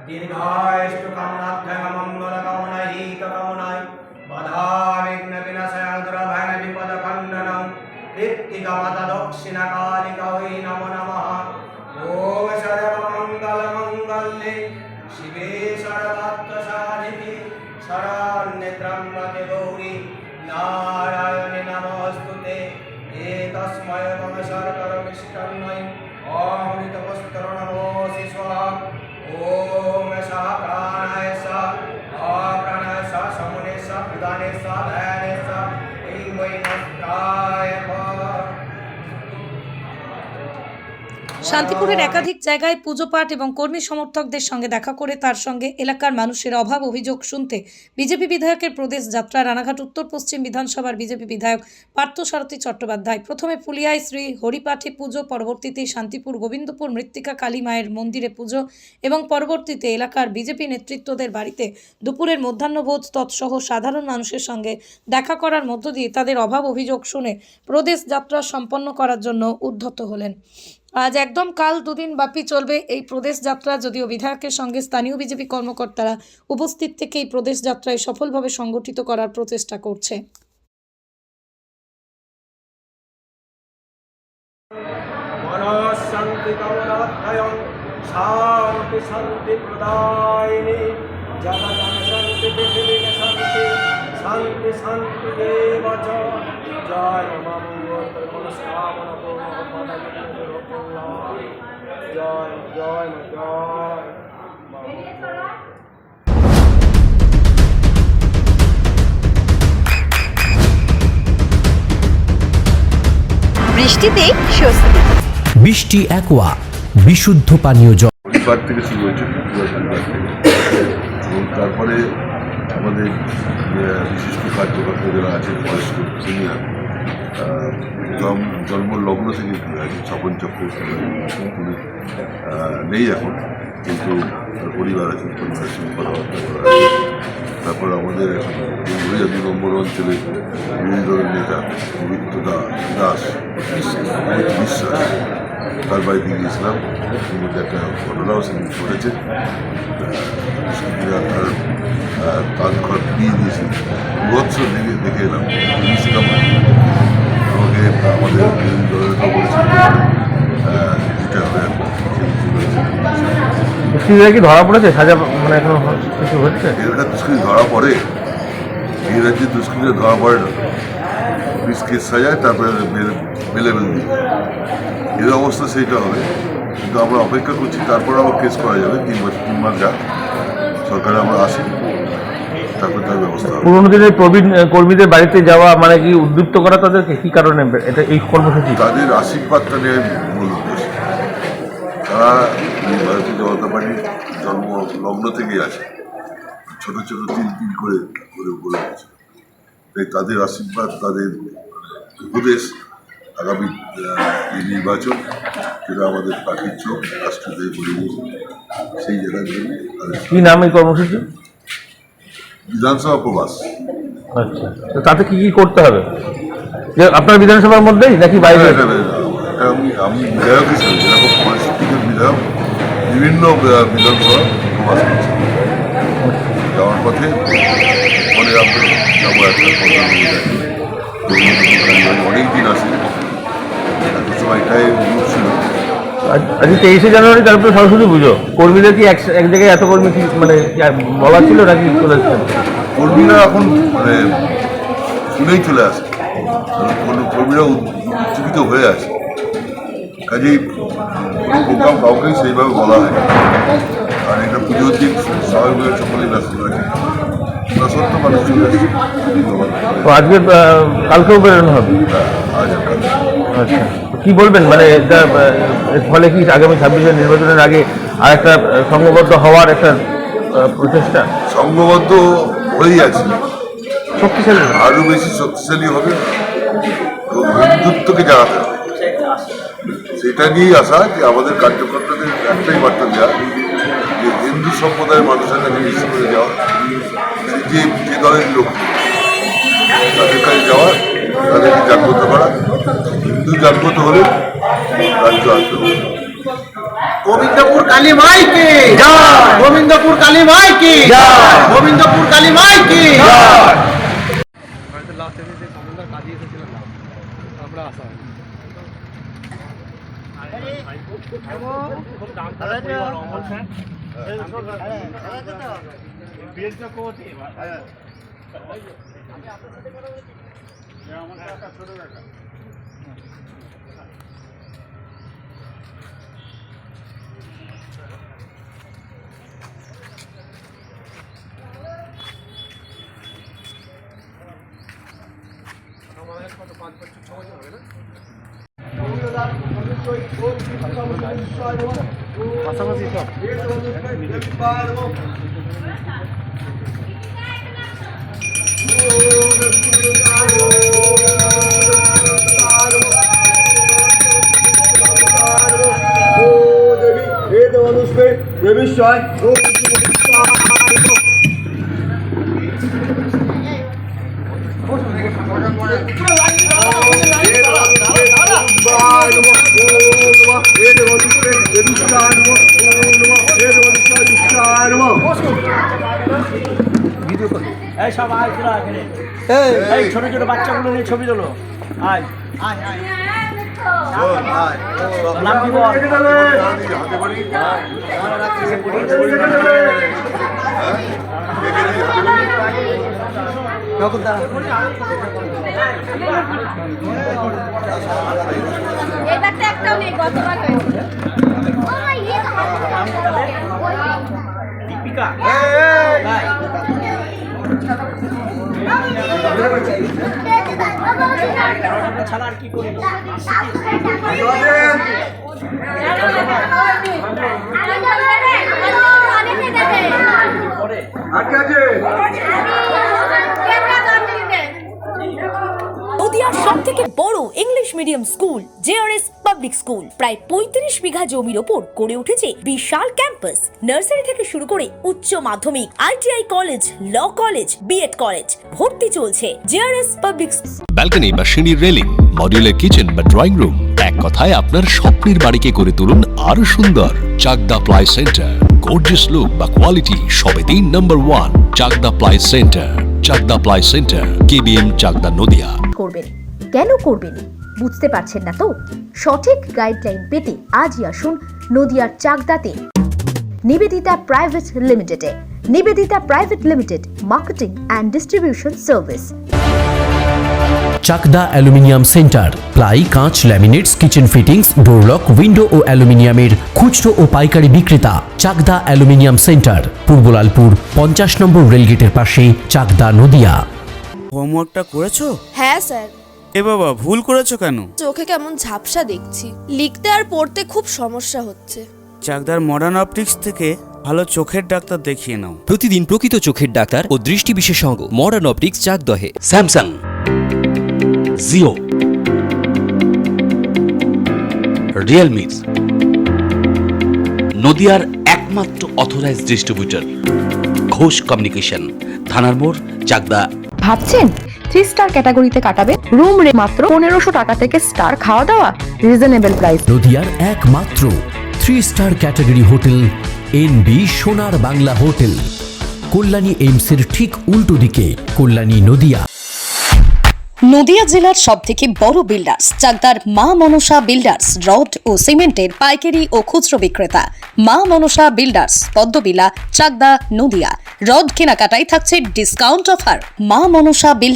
दीर्घायुष्टु कामनाभ्यं मंगल कामना हित कामनाय बाधा विघ्न विनाशाय दुर्भय विपद खंडनं ऋत्तिका माता दक्षिणा कालिका वै नमो नमः। ओम सर्वमंगल मंगल्ये शिवे सर्वार्थ साधिके शरण्ये त्र्यंबके गौरी नारायणे नमोस्तुते। एतस्मै शर्करमिष्टन्मै अमृतवस्त्र नमोऽसि स्वाहा। ओम सः प्राणाय सः अप्राणाय सः समुने सः प्रदाने सः ध्याने सः ऐं वै नमस्ताय। শান্তিপুরের একাধিক জায়গায় পুজো পাঠ এবং কর্মী সমর্থকদের সঙ্গে দেখা করে তার সঙ্গে এলাকার মানুষের অভাব অভিযোগ শুনতে বিজেপি বিধায়কের প্রদেশ যাত্রা রানাঘাট উত্তর পশ্চিম বিধানসভার বিজেপি বিধায়ক পার্থসারথী চট্টোপাধ্যায় প্রথমে ফুলিয়ায় শ্রী হরিপাঠে পুজো, পরবর্তীতে শান্তিপুর গোবিন্দপুর মৃত্তিকা কালী মায়ের মন্দিরে পুজো এবং পরবর্তীতে এলাকার বিজেপি নেতৃত্বদের বাড়িতে দুপুরের মধ্যাহ্নভোজ তৎসহ সাধারণ মানুষের সঙ্গে দেখা করার মধ্য দিয়ে তাদের অভাব অভিযোগ শুনে প্রদেশ যাত্রা সম্পন্ন করার জন্য উদ্যত হলেন। আজ একদম কাল দুদিন ব্যাপী চলবে এই প্রদেশ যাত্রা। যদিও বিধায়কের সঙ্গে স্থানীয় বিজেপি কর্মকর্তারা উপস্থিত থেকে এই প্রদেশ যাত্রায় সফলভাবে সংগঠিত করার প্রচেষ্টা করছে। জয় জয় জয়। বৃষ্টিতে স্বস্তি। বৃষ্টি অ্যাকোয়া বিশুদ্ধ পানীয় জল থেকে শুরু হয়েছে এবং তারপরে আমাদের বিশিষ্ট কার্যকর্তা যারা আছে বয়স্ক সিনিয়র জন্ম লগ্ন থেকে স্বপন চক্র নেই এখন, কিন্তু পরিবার আছে, পরিবারের সঙ্গে কথাবার্তা করা আছে। তারপর আমাদের এখন 2 নম্বর অঞ্চলে বিরোধী দলের নেতা পবিত্র দাস বিশ্বাস, তার বাড়িতে গিয়েছিলাম। এর মধ্যে একটা ঘটনাও সেদিন ঘটেছে। তার ঘর দিয়ে দিয়েছে, বিভৎস দেখে এলাম। আমাকে আমাদের বিরোধী দলের নেতা বলেছিল যেটা হবে কি ধরা পড়েছে, সাজা মানে এখন কিছু হচ্ছে। এরা দুষ্কৃতি ধরা পড়ে, এই রাজ্যে দুষ্কৃতি ধরা পড়ে না, পুলিশ কেস সাজায় তারপরে বেলে দিয়ে এর অবস্থা সেইটা হবে। কিন্তু আমরা অপেক্ষা করছি, তারপর আবার কেস করা যাবে। 3 মাস যাক, সরকারে আমরা আসি, তারপর তার ব্যবস্থা হবে। পুরোনো দিনের প্রবীণ কর্মীদের বাড়িতে যাওয়া মানে কি উদ্বৃত্ত করা তাদেরকে, কি কারণে এটা এই কর্মসূচি? তাদের আশীর্বাদটা নেওয়ার মূল উদ্দেশ্য। তারা ভারতীয় জনতা পার্টির জন্ম লগ্ন থেকেই আছে, ছোট ছোট 3 করে বলে গেছে। তাই তাদের আশীর্বাদ, তাদের উপদেশ আগামী নির্বাচন, যেটা আমাদের পার্টির চোখ রাষ্ট্রীয় বলে দিয়েছে, সেই জায়গার জন্য। কি নাম এই কর্মসূচি? বিধানসভা প্রবাস। আচ্ছা, তাতে কি কি করতে হবে? যে আপনার বিধানসভার মধ্যেই নাকি বাইরে? আমি বিধায়ক হিসেবে, যেরকম পরিস্থিতির বিধায়ক, বিভিন্ন বিধানসভা প্রবাস করছি। যাওয়ার পথে পরে আমরা যাবো একটা অনেক দিন আসে, এত সময়টাই গ্রুপ ছিল। আজ 23শে জানুয়ারি, তারপরে সরস্বতী পুজো। কর্মীদের কি এক জায়গায় এত কর্মী কি মানে বলা ছিল নাকি চলে আসছে? কর্মীরা এখন মানে শুনেই চলে আসে, কর্মীরা উজ্জীবিত হয়ে আছে। কাজেই কোনো প্রোগ্রাম কাউকেই সেইভাবে বলা হয় না, আর এটা পুজোর দিন স্বাভাবিকভাবে সকলেই ব্যস্ত থাকে। সত্য মানুষ চলে আসছে। তো আজকে কালকেও বেরোনো হবে? আজ আচ্ছা, কি বলবেন মানে এটা ফলে কি আগামী 26শে নির্বাচনের আগে আর একটা সংঘবদ্ধ হওয়ার একটা প্রচেষ্টা? সংঘবদ্ধ হয়েই আছে, শক্তিশালী আরও বেশি শক্তিশালী হবে এবং বন্ধুত্বকে জানাতে হবে। সেটা নিয়েই আসা যে আমাদের কার্যকর্তাদের একটাই বার্তা দেওয়া যে হিন্দু সম্প্রদায়ের মানুষের কাছে বেশি করে যাওয়া, যে দলের লোক তাদের কাছে যাওয়া, তাদেরকে জাগ্রত করা, হিন্দু জাগ্রত হলে রাজ্য আসতে পারে। গোবিন্দপুর কালী মাই কি গোবিন্দপুর কালী মাই কি গোবিন্দপুর কালী মাই কি এই সব আয় তোরা এখানে এই ছোট ছোট বাচ্চাগুলো নিয়ে ছবি তোলো আয় আয় আয় নাম কি বল এবারটা একটাও নেই গতবার হয়েছিল দীপিকা ছাড়া আর কি করি নদিয়ার সব থেকে বড় English medium school JRS public school প্রায় ৩৫ বিঘা জমির ওপর গড়ে উঠেছে বিশাল ক্যাম্পাস। নার্সারি থেকে শুরু করে উচ্চ মাধ্যমিক, ITI college, law college, BEd college, ভর্তি চলছে জেআরএস পাবলিক। ব্যালকনি বা সিঁড়ির রেলিং, মডিউলার কিচেন বা ড্রয়িং রুম, এক কথায় আপনার স্বপ্নের বাড়িকে করে তুলুন আরো সুন্দর। Chakdah ply centre, gorgeous look বা কোয়ালিটি সবে ৩ number 1 Chakdah ply centre. Chakdah ply centre, KBM, Chakdah, Nadia. করবেন কেন করবেন বুঝতে পারছেন না তো? সঠিক গাইডলাইন পেতে আজই আসুন নদিয়ার চাকদাতে নিবেদিতা প্রাইভেট লিমিটেডে। Nivedita private limited, marketing and distribution service. Chakdah aluminium centre, ply, কাঁচ, laminates, kitchen fittings, door lock, window ও অ্যালুমিনিয়ামের খুচরো ও পাইকারি বিক্রেতা। Chakdah aluminium centre, Purbalalpur 50 number রেলগেটের পাশে, চাকদা, নদিয়া। হোমওয়ার্কটা করেছো? হ্যাঁ স্যার। এ বাবা, ভুল করেছো কেন? চোখে কেমন ঝাপসা দেখছি, লিখতে আর পড়তে খুব সমস্যা হচ্ছে। চাকদার মডার্ন অপটিক্স থেকে ভালো চোখের ডাক্তার দেখিয়ে নাও। প্রতিদিন প্রকৃত চোখের ডাক্তার ও দৃষ্টি বিশেষজ্ঞ মডার্ন অপটিক্স, চাকদহে। স্যামসাং, জিও, রিয়েলমি, নদিয়ার একমাত্র অথরাইজড ডিস্ট্রিবিউটর ঘোষ কমিউনিকেশন, থানার মোড়, চাকদা। ভাবছেন 3 স্টার ক্যাটাগরিতে কাটাবেন? রুম রে মাত্র 1500 টাকা থেকে স্টার, খাওয়া দাওয়া রিজনেবল প্রাইস। নদিয়ার একমাত্র 3 স্টার ক্যাটাগরি হোটেল এনবি সোনার বাংলা হোটেল, কল্যাণী এইমসের ঠিক উল্টো দিকে, কল্যাণী, নদিয়া। নদিয়া জেলার সবথেকে বড় বিল্ডার্স চাকদার মা মনসা বিল্ডার্স, রড ও সিমেন্টের পাইকারি ও খুচরো বিক্রেতা। মা মনসা বিল্ডার্স, পদ্মবিলা, চাকদা, নদিয়া। রড কেনাকাটায় থাকছে ডিসকাউন্ট অফার। মা মনসা বিল্ডার্স।